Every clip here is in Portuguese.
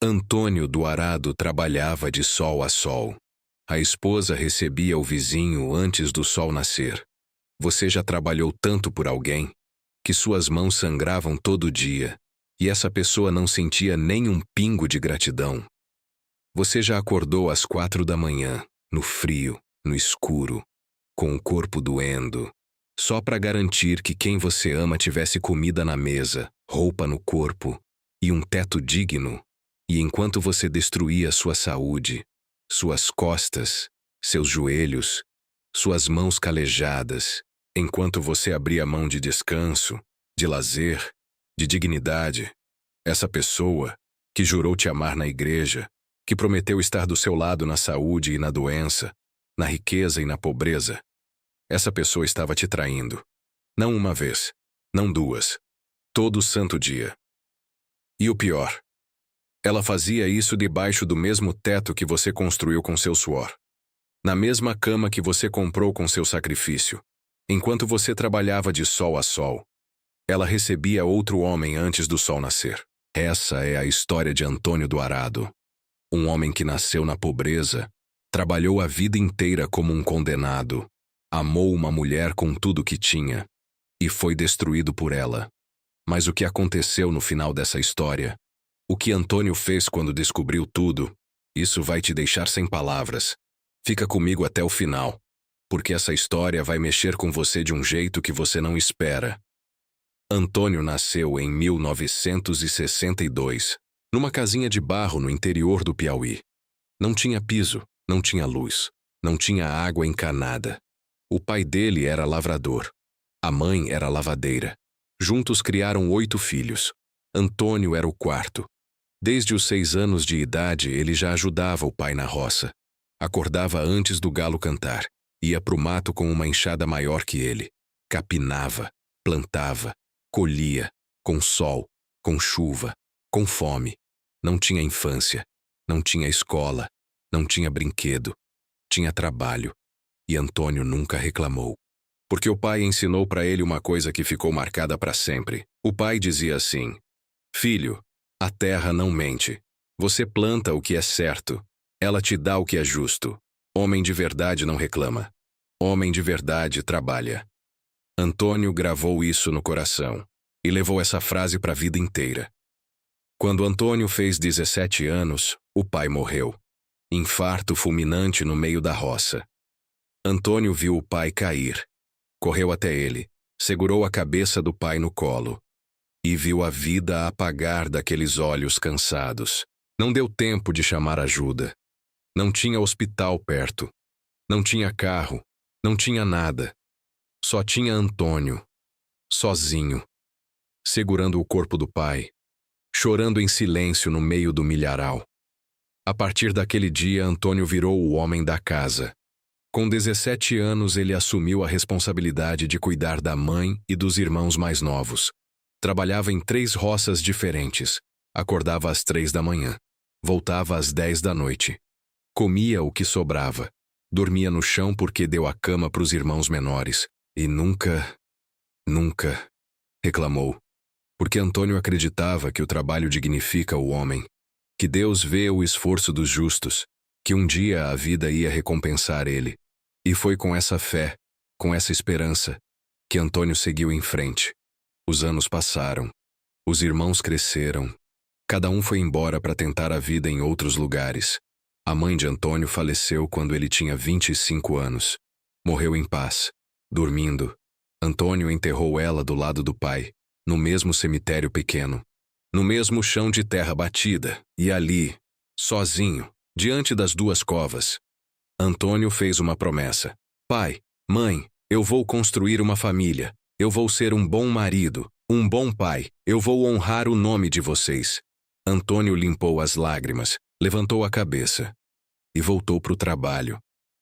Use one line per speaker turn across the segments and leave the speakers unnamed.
Antônio do Arado trabalhava de sol a sol. A esposa recebia o vizinho antes do sol nascer. Você já trabalhou tanto por alguém que suas mãos sangravam todo dia e essa pessoa não sentia nem um pingo de gratidão. Você já acordou às 4 da manhã, no frio, no escuro, com o corpo doendo, só para garantir que quem você ama tivesse comida na mesa, roupa no corpo e um teto digno, e enquanto você destruía sua saúde, suas costas, seus joelhos, suas mãos calejadas, enquanto você abria mão de descanso, de lazer, de dignidade, essa pessoa que jurou te amar na igreja, que prometeu estar do seu lado na saúde e na doença, na riqueza e na pobreza, essa pessoa estava te traindo. Não uma vez, não duas, todo santo dia. E o pior, ela fazia isso debaixo do mesmo teto que você construiu com seu suor, na mesma cama que você comprou com seu sacrifício. Enquanto você trabalhava de sol a sol, ela recebia outro homem antes do sol nascer. Essa é a história de Antônio do Arado. Um homem que nasceu na pobreza, trabalhou a vida inteira como um condenado, amou uma mulher com tudo que tinha e foi destruído por ela. Mas o que aconteceu no final dessa história? O que Antônio fez quando descobriu tudo? Isso vai te deixar sem palavras. Fica comigo até o final, porque essa história vai mexer com você de um jeito que você não espera. Antônio nasceu em 1962, numa casinha de barro no interior do Piauí. Não tinha piso, não tinha luz, não tinha água encanada. O pai dele era lavrador. A mãe era lavadeira. Juntos criaram 8 filhos. Antônio era o quarto. Desde os 6 anos de idade, ele já ajudava o pai na roça. Acordava antes do galo cantar. Ia pro mato com uma enxada maior que ele. Capinava, plantava, colhia, com sol, com chuva, com fome. Não tinha infância, não tinha escola, não tinha brinquedo. Tinha trabalho. E Antônio nunca reclamou. Porque o pai ensinou para ele uma coisa que ficou marcada para sempre. O pai dizia assim: "Filho, a terra não mente. Você planta o que é certo. Ela te dá o que é justo. Homem de verdade não reclama. Homem de verdade trabalha." Antônio gravou isso no coração e levou essa frase para a vida inteira. Quando Antônio fez 17 anos, o pai morreu. Infarto fulminante no meio da roça. Antônio viu o pai cair. Correu até ele, segurou a cabeça do pai no colo e viu a vida apagar daqueles olhos cansados. Não deu tempo de chamar ajuda. Não tinha hospital perto. Não tinha carro. Não tinha nada. Só tinha Antônio, sozinho, segurando o corpo do pai, chorando em silêncio no meio do milharal. A partir daquele dia, Antônio virou o homem da casa. Com 17 anos, ele assumiu a responsabilidade de cuidar da mãe e dos irmãos mais novos. Trabalhava em 3 roças diferentes. Acordava às 3 da manhã. Voltava às 10 da noite. Comia o que sobrava. Dormia no chão porque deu a cama para os irmãos menores. E nunca reclamou. Porque Antônio acreditava que o trabalho dignifica o homem. Que Deus vê o esforço dos justos. Que um dia a vida ia recompensar ele. E foi com essa fé, com essa esperança, que Antônio seguiu em frente. Os anos passaram. Os irmãos cresceram. Cada um foi embora para tentar a vida em outros lugares. A mãe de Antônio faleceu quando ele tinha 25 anos. Morreu em paz, dormindo. Antônio enterrou ela do lado do pai, no mesmo cemitério pequeno, no mesmo chão de terra batida, e ali, sozinho, diante das 2 covas, Antônio fez uma promessa. Pai, mãe, eu vou construir uma família. Eu vou ser um bom marido, um bom pai. Eu vou honrar o nome de vocês. Antônio limpou as lágrimas, levantou a cabeça e voltou para o trabalho,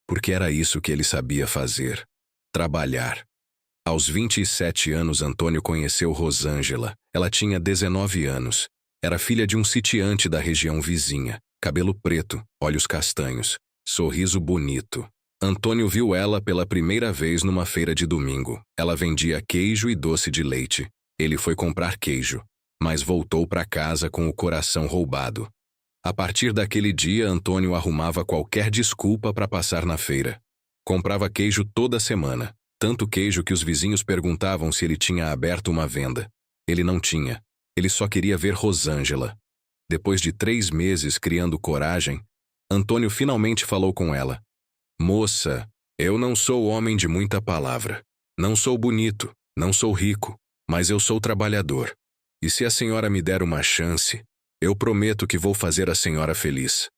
porque era isso que ele sabia fazer: trabalhar. Aos 27 anos, Antônio conheceu Rosângela. Ela tinha 19 anos. Era filha de um sitiante da região vizinha. Cabelo preto, olhos castanhos, sorriso bonito. Antônio viu ela pela primeira vez numa feira de domingo. Ela vendia queijo e doce de leite. Ele foi comprar queijo, mas voltou para casa com o coração roubado. A partir daquele dia, Antônio arrumava qualquer desculpa para passar na feira. Comprava queijo toda semana, tanto queijo que os vizinhos perguntavam se ele tinha aberto uma venda. Ele não tinha. Ele só queria ver Rosângela. Depois de 3 meses criando coragem, Antônio finalmente falou com ela. Moça, eu não sou homem de muita palavra. Não sou bonito, não sou rico, mas eu sou trabalhador. E se a senhora me der uma chance, eu prometo que vou fazer a senhora feliz.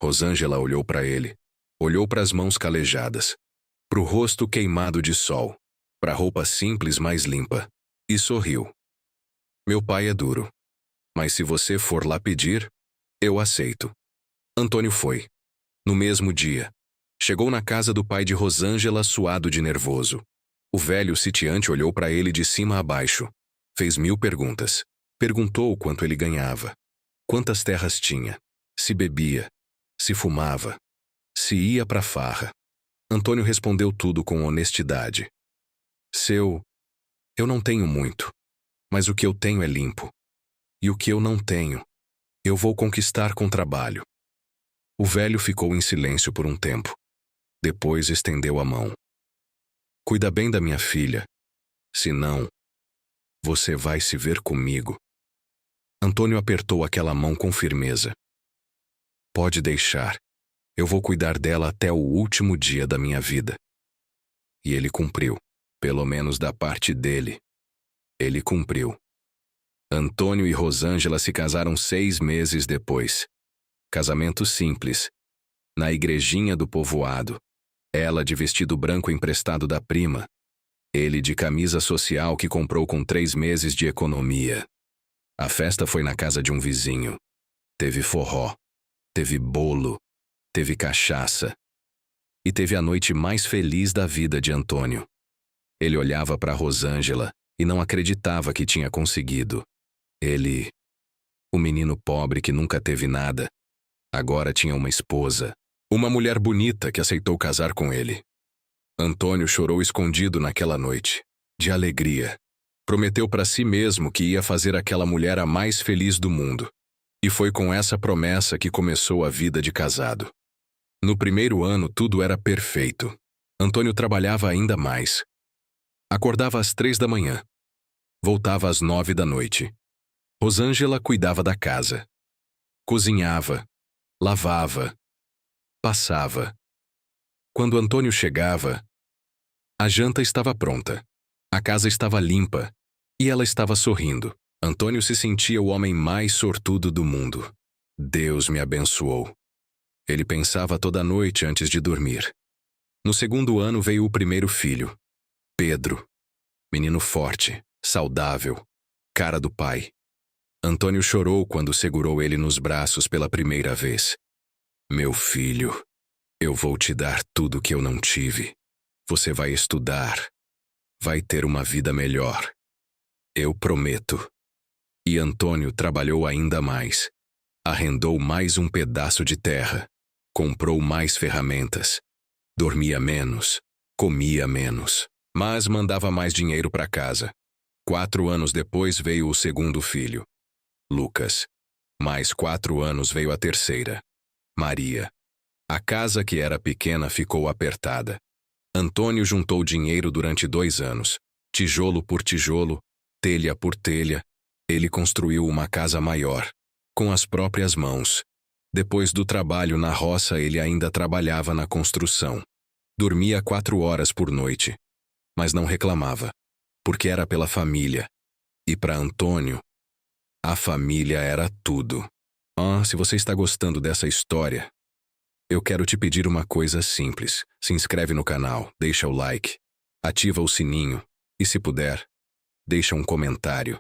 Rosângela olhou para ele, olhou para as mãos calejadas, para o rosto queimado de sol, para a roupa simples mais limpa, e sorriu. Meu pai é duro, mas se você for lá pedir, eu aceito. Antônio foi. No mesmo dia, chegou na casa do pai de Rosângela suado de nervoso. O velho sitiante olhou para ele de cima a baixo. Fez 1000 perguntas. Perguntou quanto ele ganhava, quantas terras tinha, se bebia, se fumava, se ia pra farra. Antônio respondeu tudo com honestidade. Eu não tenho muito, mas o que eu tenho é limpo. E o que eu não tenho, eu vou conquistar com trabalho. O velho ficou em silêncio por um tempo. Depois estendeu a mão. Cuida bem da minha filha, senão você vai se ver comigo. Antônio apertou aquela mão com firmeza. Pode deixar. Eu vou cuidar dela até o último dia da minha vida. E ele cumpriu, pelo menos da parte dele. Ele cumpriu. Antônio e Rosângela se casaram 6 meses depois. Casamento simples, na igrejinha do povoado. Ela de vestido branco emprestado da prima. Ele de camisa social que comprou com 3 meses de economia. A festa foi na casa de um vizinho. Teve forró, teve bolo, teve cachaça. E teve a noite mais feliz da vida de Antônio. Ele olhava para Rosângela e não acreditava que tinha conseguido. Ele, o menino pobre que nunca teve nada, agora tinha uma esposa, uma mulher bonita que aceitou casar com ele. Antônio chorou escondido naquela noite, de alegria. Prometeu para si mesmo que ia fazer aquela mulher a mais feliz do mundo. E foi com essa promessa que começou a vida de casado. No primeiro ano tudo era perfeito. Antônio trabalhava ainda mais. Acordava às 3 da manhã. Voltava às 9 da noite. Rosângela cuidava da casa. Cozinhava, lavava, passava. Quando Antônio chegava, a janta estava pronta. A casa estava limpa e ela estava sorrindo. Antônio se sentia o homem mais sortudo do mundo. Deus me abençoou. Ele pensava toda noite antes de dormir. No segundo ano veio o primeiro filho, Pedro. Menino forte, saudável, cara do pai. Antônio chorou quando segurou ele nos braços pela primeira vez. Meu filho, eu vou te dar tudo que eu não tive. Você vai estudar. Vai ter uma vida melhor. Eu prometo. E Antônio trabalhou ainda mais. Arrendou mais um pedaço de terra. Comprou mais ferramentas. Dormia menos. Comia menos. Mas mandava mais dinheiro para casa. 4 anos depois veio o segundo filho, Lucas. Mais 4 anos veio a terceira, Maria. A casa que era pequena ficou apertada. Antônio juntou dinheiro durante 2 anos. Tijolo por tijolo, telha por telha. Ele construiu uma casa maior, com as próprias mãos. Depois do trabalho na roça, ele ainda trabalhava na construção. Dormia 4 horas por noite. Mas não reclamava, porque era pela família. E para Antônio, a família era tudo. Se você está gostando dessa história, eu quero te pedir uma coisa simples. Se inscreve no canal, deixa o like, ativa o sininho e, se puder, deixa um comentário.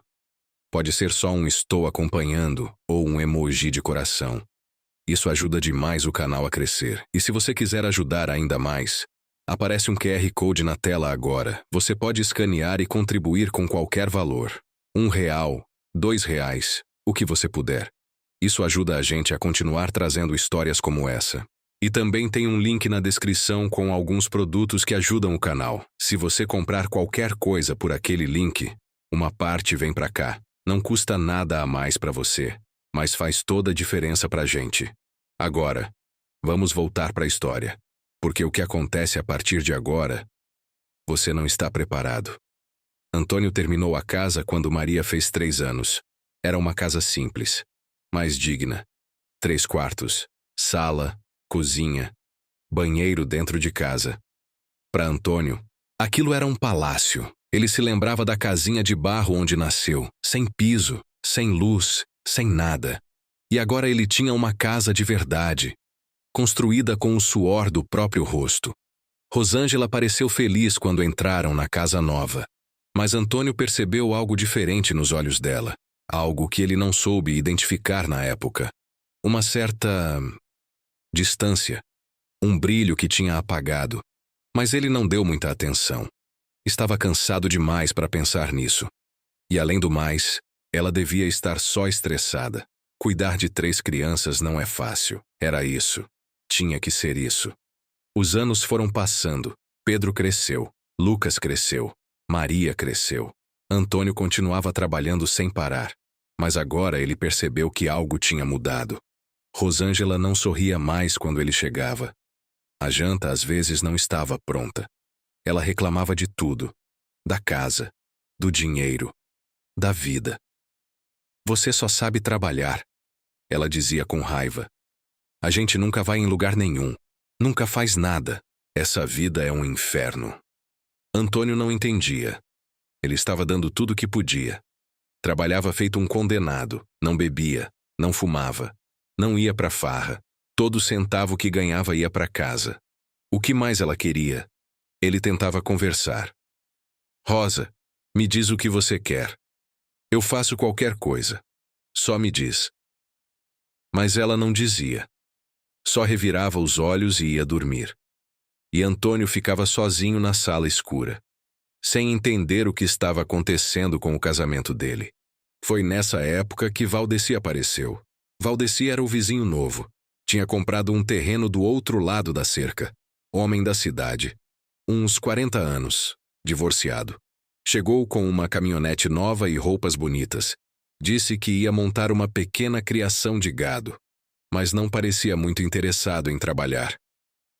Pode ser só um estou acompanhando ou um emoji de coração. Isso ajuda demais o canal a crescer. E se você quiser ajudar ainda mais, aparece um QR Code na tela agora. Você pode escanear e contribuir com qualquer valor. R$1, R$2, o que você puder. Isso ajuda a gente a continuar trazendo histórias como essa. E também tem um link na descrição com alguns produtos que ajudam o canal. Se você comprar qualquer coisa por aquele link, uma parte vem para cá. Não custa nada a mais para você, mas faz toda a diferença pra gente. Agora, vamos voltar para a história, porque o que acontece a partir de agora, você não está preparado. Antônio terminou a casa quando Maria fez 3 anos. Era uma casa simples, mas digna. 3 quartos, sala, cozinha, banheiro dentro de casa. Para Antônio, aquilo era um palácio. Ele se lembrava da casinha de barro onde nasceu, sem piso, sem luz, sem nada. E agora ele tinha uma casa de verdade, construída com o suor do próprio rosto. Rosângela pareceu feliz quando entraram na casa nova. Mas Antônio percebeu algo diferente nos olhos dela, algo que ele não soube identificar na época. Uma certa distância, um brilho que tinha apagado. Mas ele não deu muita atenção. Estava cansado demais para pensar nisso. E além do mais, ela devia estar só estressada. Cuidar de 3 crianças não é fácil. Era isso. Tinha que ser isso. Os anos foram passando. Pedro cresceu. Lucas cresceu. Maria cresceu. Antônio continuava trabalhando sem parar. Mas agora ele percebeu que algo tinha mudado. Rosângela não sorria mais quando ele chegava. A janta às vezes não estava pronta. Ela reclamava de tudo. Da casa, do dinheiro, da vida. Você só sabe trabalhar, ela dizia com raiva. A gente nunca vai em lugar nenhum. Nunca faz nada. Essa vida é um inferno. Antônio não entendia. Ele estava dando tudo o que podia. Trabalhava feito um condenado. Não bebia, não fumava, não ia para farra. Todo centavo que ganhava ia para casa. O que mais ela queria? Ele tentava conversar. Rosa, me diz o que você quer. Eu faço qualquer coisa. Só me diz. Mas ela não dizia. Só revirava os olhos e ia dormir. E Antônio ficava sozinho na sala escura, sem entender o que estava acontecendo com o casamento dele. Foi nessa época que Valdeci apareceu. Valdeci era o vizinho novo. Tinha comprado um terreno do outro lado da cerca. Homem da cidade. Uns 40 anos. Divorciado. Chegou com uma caminhonete nova e roupas bonitas. Disse que ia montar uma pequena criação de gado, mas não parecia muito interessado em trabalhar.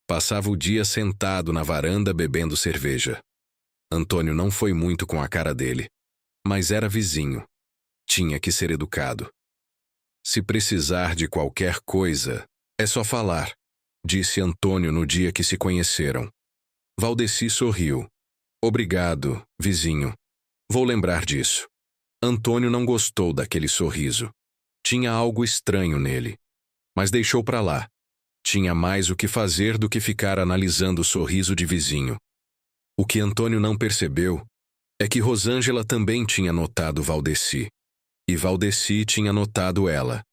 Passava o dia sentado na varanda bebendo cerveja. Antônio não foi muito com a cara dele, mas era vizinho. Tinha que ser educado. Se precisar de qualquer coisa, é só falar, disse Antônio no dia que se conheceram. Valdeci sorriu. Obrigado, vizinho. Vou lembrar disso. Antônio não gostou daquele sorriso. Tinha algo estranho nele. Mas deixou para lá. Tinha mais o que fazer do que ficar analisando o sorriso de vizinho. O que Antônio não percebeu é que Rosângela também tinha notado Valdeci. E Valdeci tinha notado ela.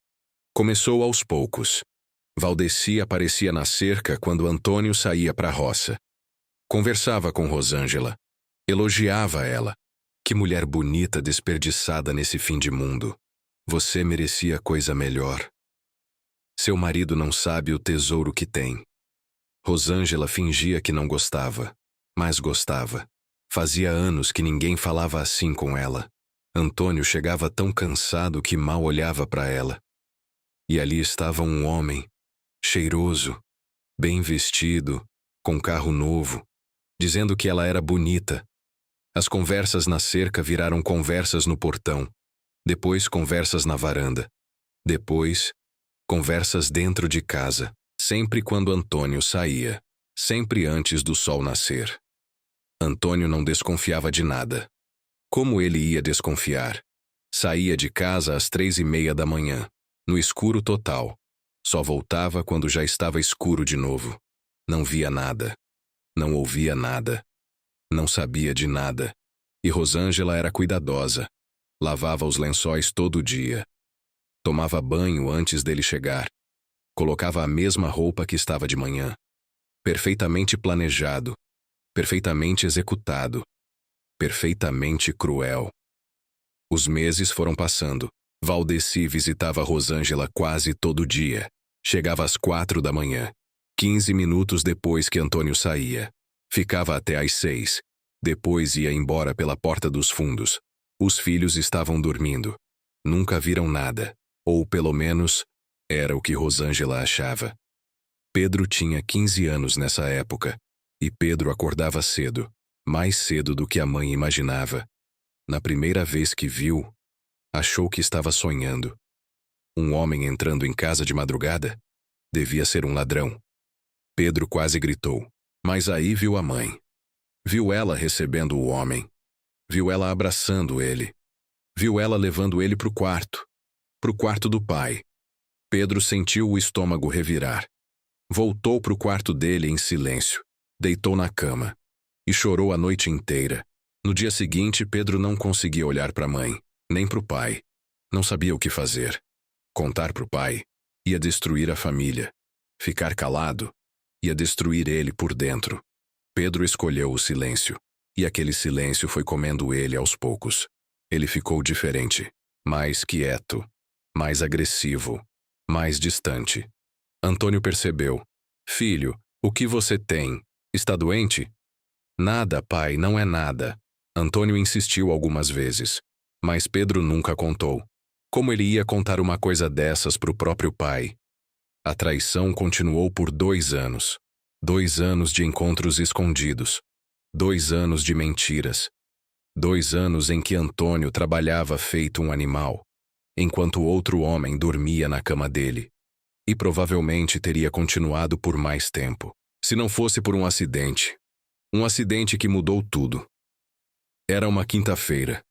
Começou aos poucos. Valdeci aparecia na cerca quando Antônio saía para a roça. Conversava com Rosângela. Elogiava ela. Que mulher bonita desperdiçada nesse fim de mundo. Você merecia coisa melhor. Seu marido não sabe o tesouro que tem. Rosângela fingia que não gostava, mas gostava. Fazia anos que ninguém falava assim com ela. Antônio chegava tão cansado que mal olhava para ela. E ali estava um homem, cheiroso, bem vestido, com carro novo, dizendo que ela era bonita. As conversas na cerca viraram conversas no portão, depois conversas na varanda, depois conversas dentro de casa, sempre quando Antônio saía, sempre antes do sol nascer. Antônio não desconfiava de nada. Como ele ia desconfiar? Saía de casa às 3:30 da manhã, no escuro total. Só voltava quando já estava escuro de novo. Não via nada. Não ouvia nada. Não sabia de nada. E Rosângela era cuidadosa. Lavava os lençóis todo dia. Tomava banho antes dele chegar. Colocava a mesma roupa que estava de manhã. Perfeitamente planejado. Perfeitamente executado. Perfeitamente cruel. Os meses foram passando. Valdeci visitava Rosângela quase todo dia. Chegava às 4 da manhã, 15 minutos depois que Antônio saía. Ficava até às 6. Depois ia embora pela porta dos fundos. Os filhos estavam dormindo. Nunca viram nada. Ou, pelo menos, era o que Rosângela achava. Pedro tinha 15 anos nessa época, e Pedro acordava cedo, mais cedo do que a mãe imaginava. Na primeira vez que viu, achou que estava sonhando. Um homem entrando em casa de madrugada? Devia ser um ladrão. Pedro quase gritou, mas aí viu a mãe. Viu ela recebendo o homem. Viu ela abraçando ele. Viu ela levando ele para o quarto do pai. Pedro sentiu o estômago revirar. Voltou para o quarto dele em silêncio. Deitou na cama. E chorou a noite inteira. No dia seguinte, Pedro não conseguia olhar para a mãe, nem para o pai. Não sabia o que fazer. Contar para o pai ia destruir a família. Ficar calado ia destruir ele por dentro. Pedro escolheu o silêncio. E aquele silêncio foi comendo ele aos poucos. Ele ficou diferente. Mais quieto. Mais agressivo. Mais distante. Antônio percebeu. Filho, o que você tem? Está doente? Nada, pai, não é nada. Antônio insistiu algumas vezes. Mas Pedro nunca contou. Como ele ia contar uma coisa dessas para o próprio pai? A traição continuou por 2 anos. 2 anos de encontros escondidos. 2 anos de mentiras. 2 anos em que Antônio trabalhava feito um animal, enquanto outro homem dormia na cama dele. E provavelmente teria continuado por mais tempo, se não fosse por um acidente. Um acidente que mudou tudo. Era uma quinta-feira.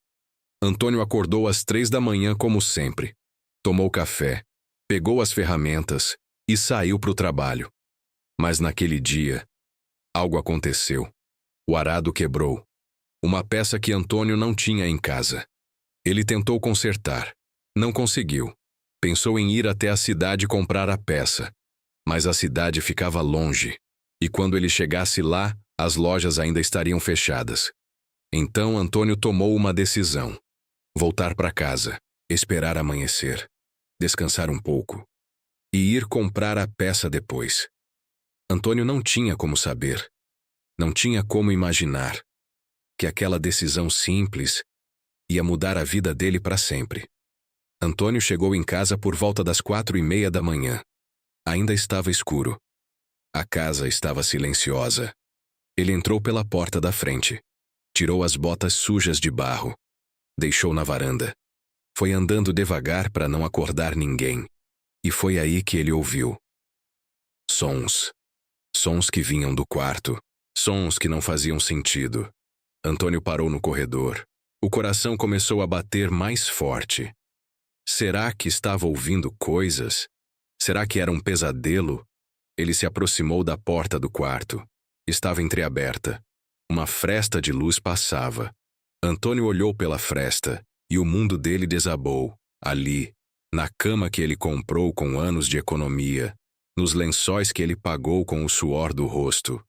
Antônio acordou às 3 da manhã como sempre. Tomou café, pegou as ferramentas e saiu para o trabalho. Mas naquele dia, algo aconteceu. O arado quebrou. Uma peça que Antônio não tinha em casa. Ele tentou consertar. Não conseguiu. Pensou em ir até a cidade comprar a peça. Mas a cidade ficava longe. E quando ele chegasse lá, as lojas ainda estariam fechadas. Então Antônio tomou uma decisão. Voltar para casa, esperar amanhecer, descansar um pouco e ir comprar a peça depois. Antônio não tinha como saber, não tinha como imaginar que aquela decisão simples ia mudar a vida dele para sempre. Antônio chegou em casa por volta das 4:30 da manhã. Ainda estava escuro. A casa estava silenciosa. Ele entrou pela porta da frente, tirou as botas sujas de barro, deixou na varanda. Foi andando devagar para não acordar ninguém. E foi aí que ele ouviu sons. Sons que vinham do quarto. Sons que não faziam sentido. Antônio parou no corredor. O coração começou a bater mais forte. Será que estava ouvindo coisas? Será que era um pesadelo? Ele se aproximou da porta do quarto. Estava entreaberta. Uma fresta de luz passava. Antônio olhou pela fresta e o mundo dele desabou, ali, na cama que ele comprou com anos de economia, nos lençóis que ele pagou com o suor do rosto,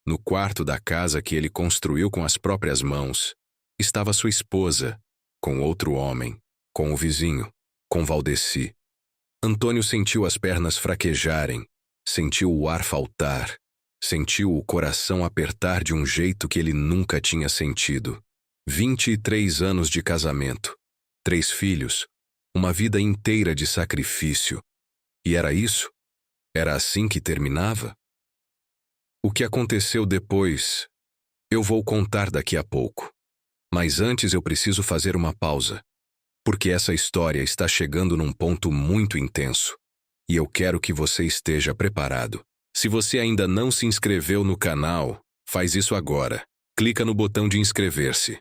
no quarto da casa que ele construiu com as próprias mãos. Estava sua esposa, com outro homem, com o vizinho, com Valdeci. Antônio sentiu as pernas fraquejarem, sentiu o ar faltar, sentiu o coração apertar de um jeito que ele nunca tinha sentido. 23 anos de casamento, 3 filhos, uma vida inteira de sacrifício. E era isso? Era assim que terminava? O que aconteceu depois, eu vou contar daqui a pouco. Mas antes eu preciso fazer uma pausa, porque essa história está chegando num ponto muito intenso. E eu quero que você esteja preparado. Se você ainda não se inscreveu no canal, faz isso agora. Clica no botão de inscrever-se.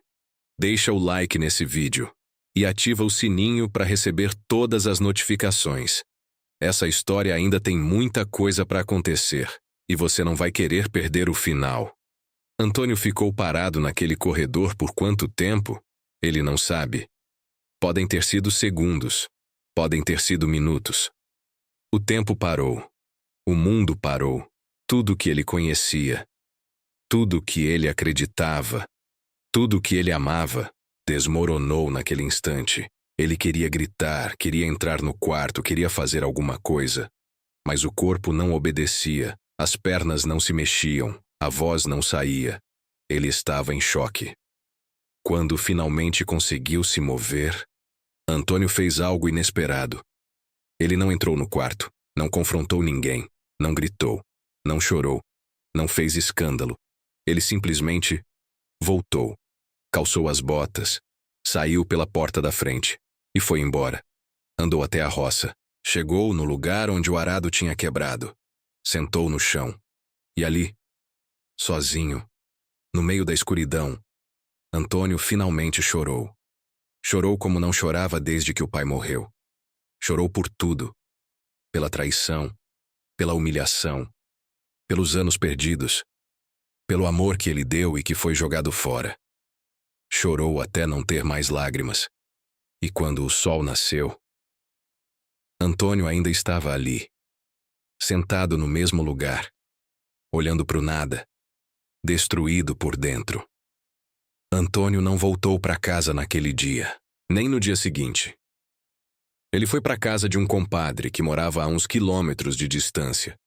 Deixa o like nesse vídeo e ativa o sininho para receber todas as notificações. Essa história ainda tem muita coisa para acontecer e você não vai querer perder o final. Antônio ficou parado naquele corredor por quanto tempo? Ele não sabe. Podem ter sido segundos, podem ter sido minutos. O tempo parou. O mundo parou. Tudo que ele conhecia, tudo que ele acreditava, tudo que ele amava, desmoronou naquele instante. Ele queria gritar, queria entrar no quarto, queria fazer alguma coisa. Mas o corpo não obedecia, as pernas não se mexiam, a voz não saía. Ele estava em choque. Quando finalmente conseguiu se mover, Antônio fez algo inesperado. Ele não entrou no quarto, não confrontou ninguém, não gritou, não chorou, não fez escândalo. Ele simplesmente voltou, calçou as botas, saiu pela porta da frente e foi embora. Andou até a roça, chegou no lugar onde o arado tinha quebrado, sentou no chão. E ali, sozinho, no meio da escuridão, Antônio finalmente chorou. Chorou como não chorava desde que o pai morreu. Chorou por tudo. Pela traição, pela humilhação, pelos anos perdidos, pelo amor que ele deu e que foi jogado fora. Chorou até não ter mais lágrimas. E quando o sol nasceu, Antônio ainda estava ali, sentado no mesmo lugar, olhando para o nada, destruído por dentro. Antônio não voltou para casa naquele dia, nem no dia seguinte. Ele foi para casa de um compadre que morava a uns quilômetros de distância.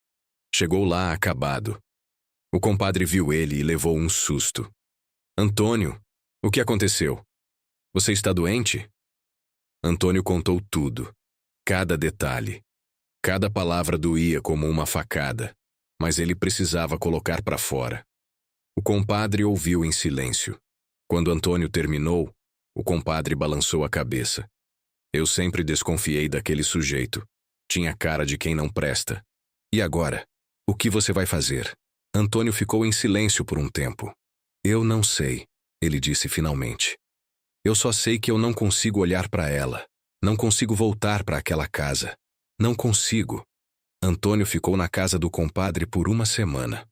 Chegou lá acabado. O compadre viu ele e levou um susto. Antônio, o que aconteceu? Você está doente? Antônio contou tudo, cada detalhe. Cada palavra doía como uma facada, mas ele precisava colocar para fora. O compadre ouviu em silêncio. Quando Antônio terminou, o compadre balançou a cabeça. Eu sempre desconfiei daquele sujeito. Tinha cara de quem não presta. E agora? O que você vai fazer? Antônio ficou em silêncio por um tempo. Eu não sei, ele disse finalmente. Eu só sei que eu não consigo olhar para ela. Não consigo voltar para aquela casa. Não consigo. Antônio ficou na casa do compadre por uma semana.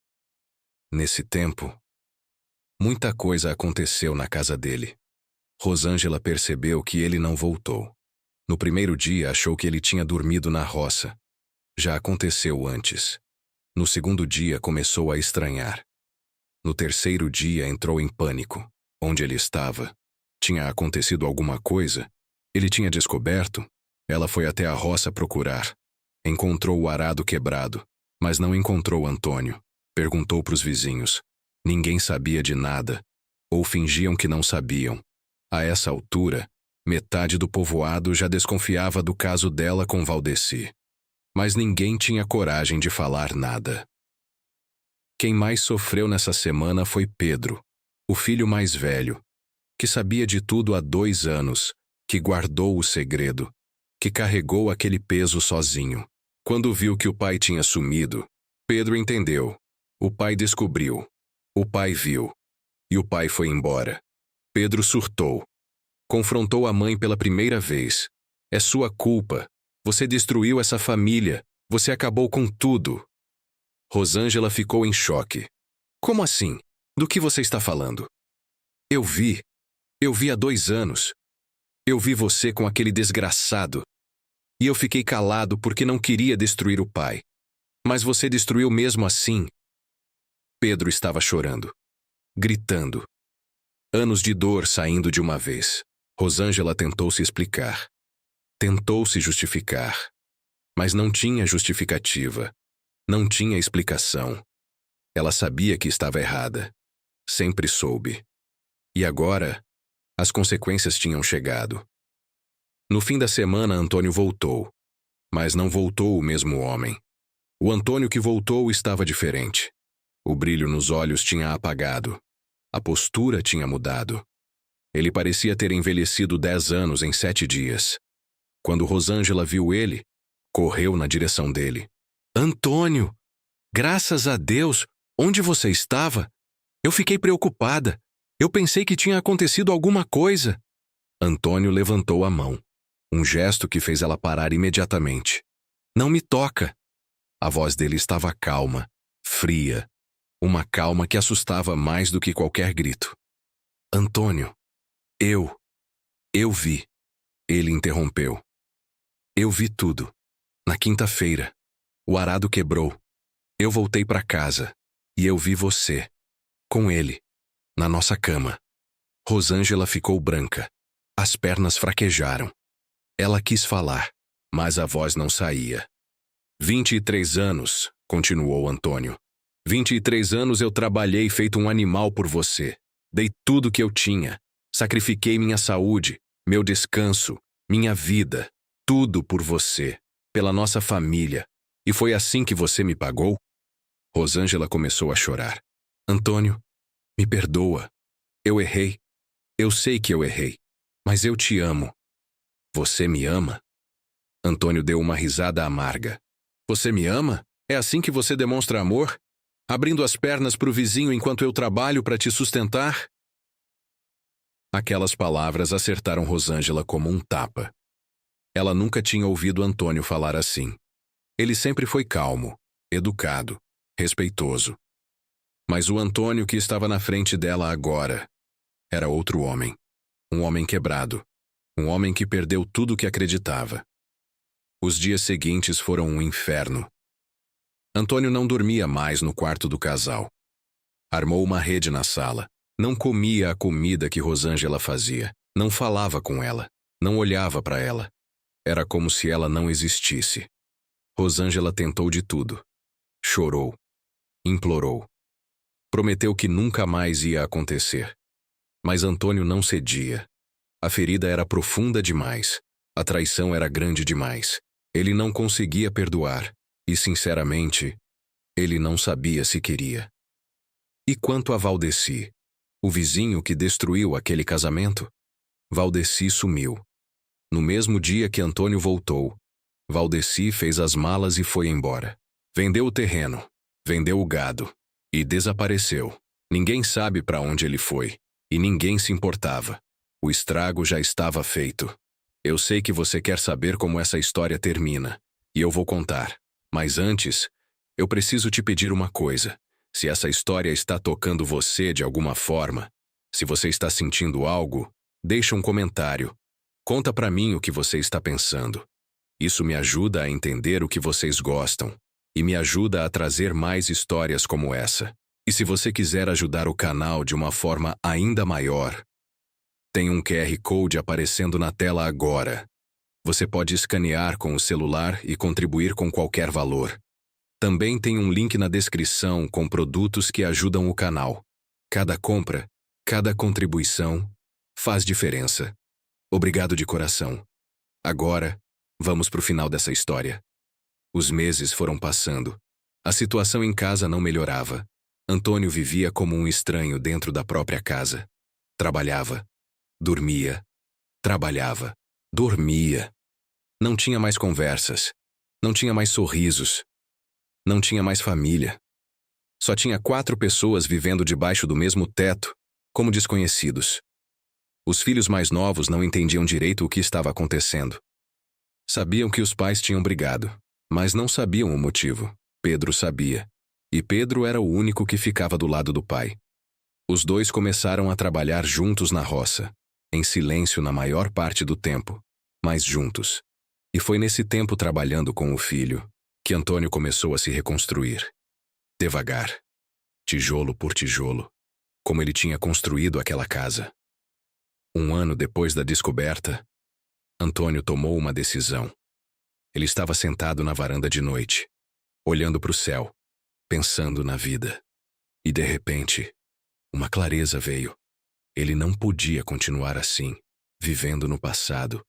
Nesse tempo, muita coisa aconteceu na casa dele. Rosângela percebeu que ele não voltou. No primeiro dia achou que ele tinha dormido na roça. Já aconteceu antes. No segundo dia começou a estranhar. No terceiro dia entrou em pânico. Onde ele estava? Tinha acontecido alguma coisa? Ele tinha descoberto? Ela foi até a roça procurar. Encontrou o arado quebrado, mas não encontrou Antônio. Perguntou para os vizinhos. Ninguém sabia de nada, ou fingiam que não sabiam. A essa altura, metade do povoado já desconfiava do caso dela com Valdeci. Mas ninguém tinha coragem de falar nada. Quem mais sofreu nessa semana foi Pedro, o filho mais velho, que sabia de tudo há 2 anos, que guardou o segredo, que carregou aquele peso sozinho. Quando viu que o pai tinha sumido, Pedro entendeu. O pai descobriu. O pai viu. E o pai foi embora. Pedro surtou. Confrontou a mãe pela primeira vez. É sua culpa. Você destruiu essa família. Você acabou com tudo. Rosângela ficou em choque. Como assim? Do que você está falando? Eu vi. Eu vi há 2 anos. Eu vi você com aquele desgraçado. E eu fiquei calado porque não queria destruir o pai. Mas você destruiu mesmo assim. Pedro estava chorando, gritando. Anos de dor saindo de uma vez. Rosângela tentou se explicar. Tentou se justificar. Mas não tinha justificativa. Não tinha explicação. Ela sabia que estava errada. Sempre soube. E agora, as consequências tinham chegado. No fim da semana, Antônio voltou. Mas não voltou o mesmo homem. O Antônio que voltou estava diferente. O brilho nos olhos tinha apagado. A postura tinha mudado. Ele parecia ter envelhecido 10 anos em 7 dias. Quando Rosângela viu ele, correu na direção dele. Antônio! Graças a Deus! Onde você estava? Eu fiquei preocupada. Eu pensei que tinha acontecido alguma coisa. Antônio levantou a mão. Um gesto que fez ela parar imediatamente. Não me toca. A voz dele estava calma, fria. Uma calma que assustava mais do que qualquer grito. Antônio, eu vi. Ele interrompeu. Eu vi tudo. Na quinta-feira, o arado quebrou. Eu voltei para casa e eu vi você, com ele, na nossa cama. Rosângela ficou branca. As pernas fraquejaram. Ela quis falar, mas a voz não saía. 23 anos, continuou Antônio. 23 anos eu trabalhei feito um animal por você. Dei tudo que eu tinha. Sacrifiquei minha saúde, meu descanso, minha vida. Tudo por você. pela nossa família. E foi assim que você me pagou? Rosângela começou a chorar. Antônio, me perdoa. Eu errei. Eu sei que eu errei. Mas eu te amo. Você me ama? Antônio deu uma risada amarga. Você me ama? É assim que você demonstra amor? Abrindo as pernas para o vizinho enquanto eu trabalho para te sustentar? Aquelas palavras acertaram Rosângela como um tapa. Ela nunca tinha ouvido Antônio falar assim. Ele sempre foi calmo, educado, respeitoso. Mas o Antônio que estava na frente dela agora era outro homem. Um homem quebrado. Um homem que perdeu tudo o que acreditava. Os dias seguintes foram um inferno. Antônio não dormia mais no quarto do casal. Armou uma rede na sala. Não comia a comida que Rosângela fazia. Não falava com ela. Não olhava para ela. Era como se ela não existisse. Rosângela tentou de tudo. Chorou. Implorou. Prometeu que nunca mais ia acontecer. Mas Antônio não cedia. A ferida era profunda demais. A traição era grande demais. Ele não conseguia perdoar. E, sinceramente, ele não sabia se queria. E quanto a Valdeci, o vizinho que destruiu aquele casamento? Valdeci sumiu. No mesmo dia que Antônio voltou, Valdeci fez as malas e foi embora. Vendeu o terreno, vendeu o gado e desapareceu. Ninguém sabe para onde ele foi e ninguém se importava. O estrago já estava feito. Eu sei que você quer saber como essa história termina e eu vou contar. Mas antes, eu preciso te pedir uma coisa. Se essa história está tocando você de alguma forma, se você está sentindo algo, deixa um comentário. Conta para mim o que você está pensando. Isso me ajuda a entender o que vocês gostam e me ajuda a trazer mais histórias como essa. E se você quiser ajudar o canal de uma forma ainda maior, tem um QR Code aparecendo na tela agora. Você pode escanear com o celular e contribuir com qualquer valor. Também tem um link na descrição com produtos que ajudam o canal. Cada compra, cada contribuição faz diferença. Obrigado de coração. Agora, vamos para o final dessa história. Os meses foram passando. A situação em casa não melhorava. Antônio vivia como um estranho dentro da própria casa. Trabalhava, dormia, trabalhava, dormia. Não tinha mais conversas. Não tinha mais sorrisos. Não tinha mais família. Só tinha 4 pessoas vivendo debaixo do mesmo teto, como desconhecidos. Os filhos mais novos não entendiam direito o que estava acontecendo. Sabiam que os pais tinham brigado, mas não sabiam o motivo. Pedro sabia. E Pedro era o único que ficava do lado do pai. Os dois começaram a trabalhar juntos na roça, em silêncio na maior parte do tempo, mas juntos. E foi nesse tempo trabalhando com o filho que Antônio começou a se reconstruir. Devagar, tijolo por tijolo, como ele tinha construído aquela casa. 1 ano depois da descoberta, Antônio tomou uma decisão. Ele estava sentado na varanda de noite, olhando para o céu, pensando na vida. E de repente, uma clareza veio. Ele não podia continuar assim, vivendo no passado,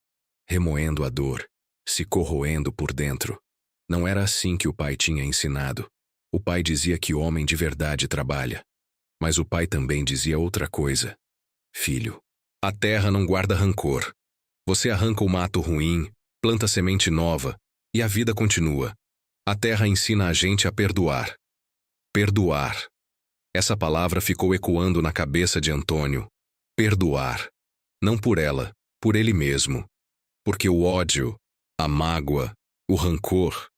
remoendo a dor, se corroendo por dentro. Não era assim que o pai tinha ensinado. O pai dizia que homem de verdade trabalha. Mas o pai também dizia outra coisa. Filho, a terra não guarda rancor. Você arranca o mato ruim, planta semente nova, e a vida continua. A terra ensina a gente a perdoar. Perdoar. Essa palavra ficou ecoando na cabeça de Antônio. Perdoar. Não por ela, por ele mesmo. Porque o ódio, a mágoa, o rancor,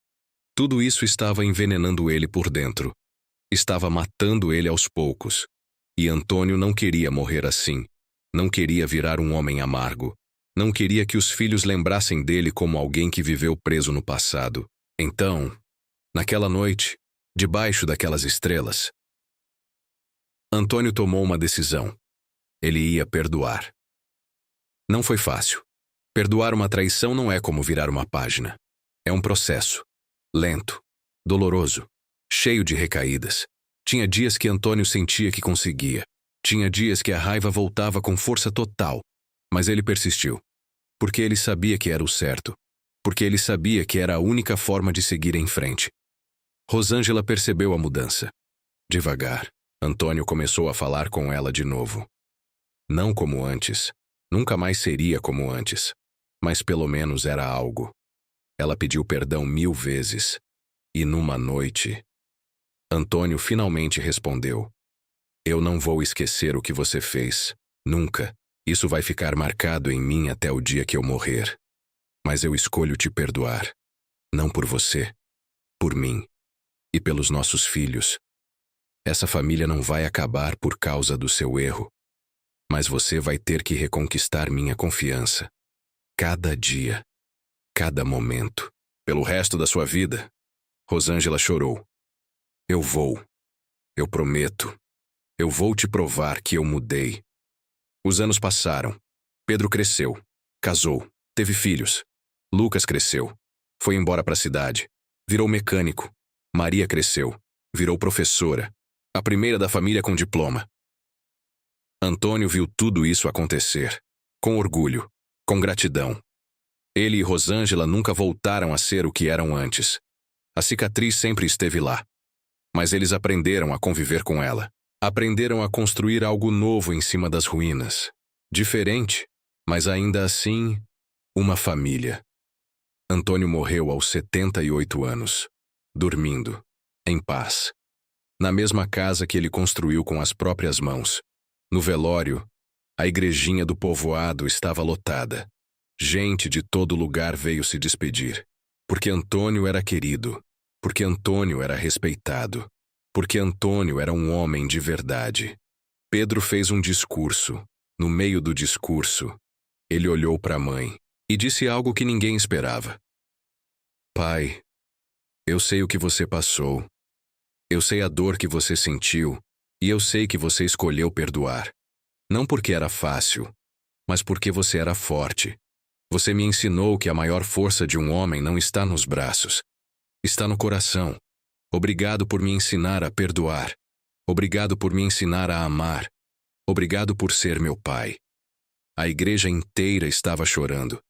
tudo isso estava envenenando ele por dentro. Estava matando ele aos poucos. E Antônio não queria morrer assim. Não queria virar um homem amargo. Não queria que os filhos lembrassem dele como alguém que viveu preso no passado. Então, naquela noite, debaixo daquelas estrelas, Antônio tomou uma decisão. Ele ia perdoar. Não foi fácil. Perdoar uma traição não é como virar uma página. É um processo. Lento, doloroso, cheio de recaídas. Tinha dias que Antônio sentia que conseguia. Tinha dias que a raiva voltava com força total. Mas ele persistiu. Porque ele sabia que era o certo. porque ele sabia que era a única forma de seguir em frente. Rosângela percebeu a mudança. Devagar, Antônio começou a falar com ela de novo. Não como antes, nunca mais seria como antes, mas pelo menos era algo. Ela pediu perdão 1000 vezes, e numa noite, Antônio finalmente respondeu: Eu não vou esquecer o que você fez, nunca. Isso vai ficar marcado em mim até o dia que eu morrer. Mas eu escolho te perdoar. Não por você, por mim e pelos nossos filhos. Essa família não vai acabar por causa do seu erro. Mas você vai ter que reconquistar minha confiança. Cada dia, cada momento, pelo resto da sua vida. Rosângela chorou. Eu vou. Eu prometo. Eu vou te provar que eu mudei. Os anos passaram. Pedro cresceu, casou, teve filhos. Lucas cresceu, foi embora para a cidade, virou mecânico. Maria cresceu, virou professora, a primeira da família com diploma. Antônio viu tudo isso acontecer, com orgulho, com gratidão. Ele e Rosângela nunca voltaram a ser o que eram antes. A cicatriz sempre esteve lá. Mas eles aprenderam a conviver com ela. Aprenderam a construir algo novo em cima das ruínas. Diferente, mas ainda assim, uma família. Antônio morreu aos 78 anos, dormindo, em paz. Na mesma casa que ele construiu com as próprias mãos. No velório, a igrejinha do povoado estava lotada. Gente de todo lugar veio se despedir. Porque Antônio era querido. Porque Antônio era respeitado. Porque Antônio era um homem de verdade. Pedro fez um discurso. No meio do discurso, ele olhou para a mãe e disse algo que ninguém esperava. Pai, eu sei o que você passou. Eu sei a dor que você sentiu e eu sei que você escolheu perdoar. Não porque era fácil, mas porque você era forte. Você me ensinou que a maior força de um homem não está nos braços. Está no coração. Obrigado por me ensinar a perdoar. Obrigado por me ensinar a amar. Obrigado por ser meu pai. A igreja inteira estava chorando.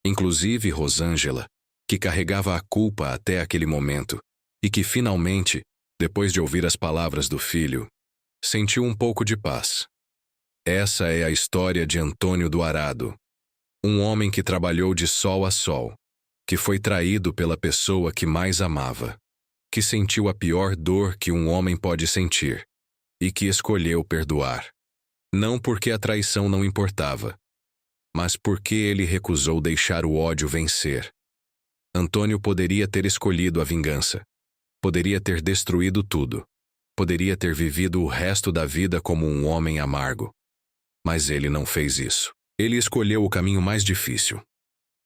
Inclusive Rosângela, que carregava a culpa até aquele momento, e que finalmente, depois de ouvir as palavras do filho, sentiu um pouco de paz. Essa é a história de Antônio do Arado. Um homem que trabalhou de sol a sol, que foi traído pela pessoa que mais amava, que sentiu a pior dor que um homem pode sentir, e que escolheu perdoar. Não porque a traição não importava, mas porque ele recusou deixar o ódio vencer. Antônio poderia ter escolhido a vingança, poderia ter destruído tudo, poderia ter vivido o resto da vida como um homem amargo. Mas ele não fez isso. Ele escolheu o caminho mais difícil,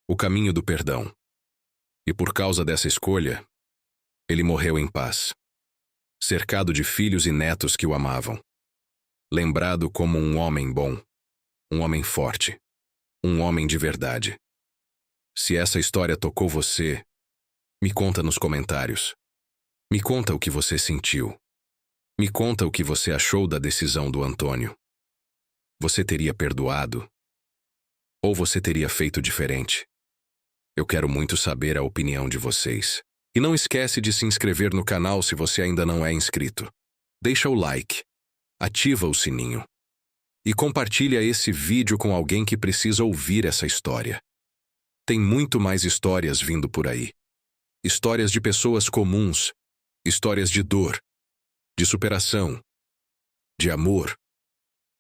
o caminho do perdão. E por causa dessa escolha, ele morreu em paz, cercado de filhos e netos que o amavam. Lembrado como um homem bom, um homem forte, um homem de verdade. Se essa história tocou você, me conta nos comentários. Me conta o que você sentiu. Me conta o que você achou da decisão do Antônio. Você teria perdoado? Ou você teria feito diferente? Eu quero muito saber a opinião de vocês. E não esquece de se inscrever no canal se você ainda não é inscrito. Deixa o like. Ativa o sininho. E compartilha esse vídeo com alguém que precisa ouvir essa história. Tem muito mais histórias vindo por aí. Histórias de pessoas comuns. Histórias de dor, de superação, de amor,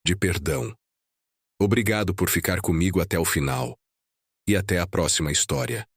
de perdão. Obrigado por ficar comigo até o final. E até a próxima história.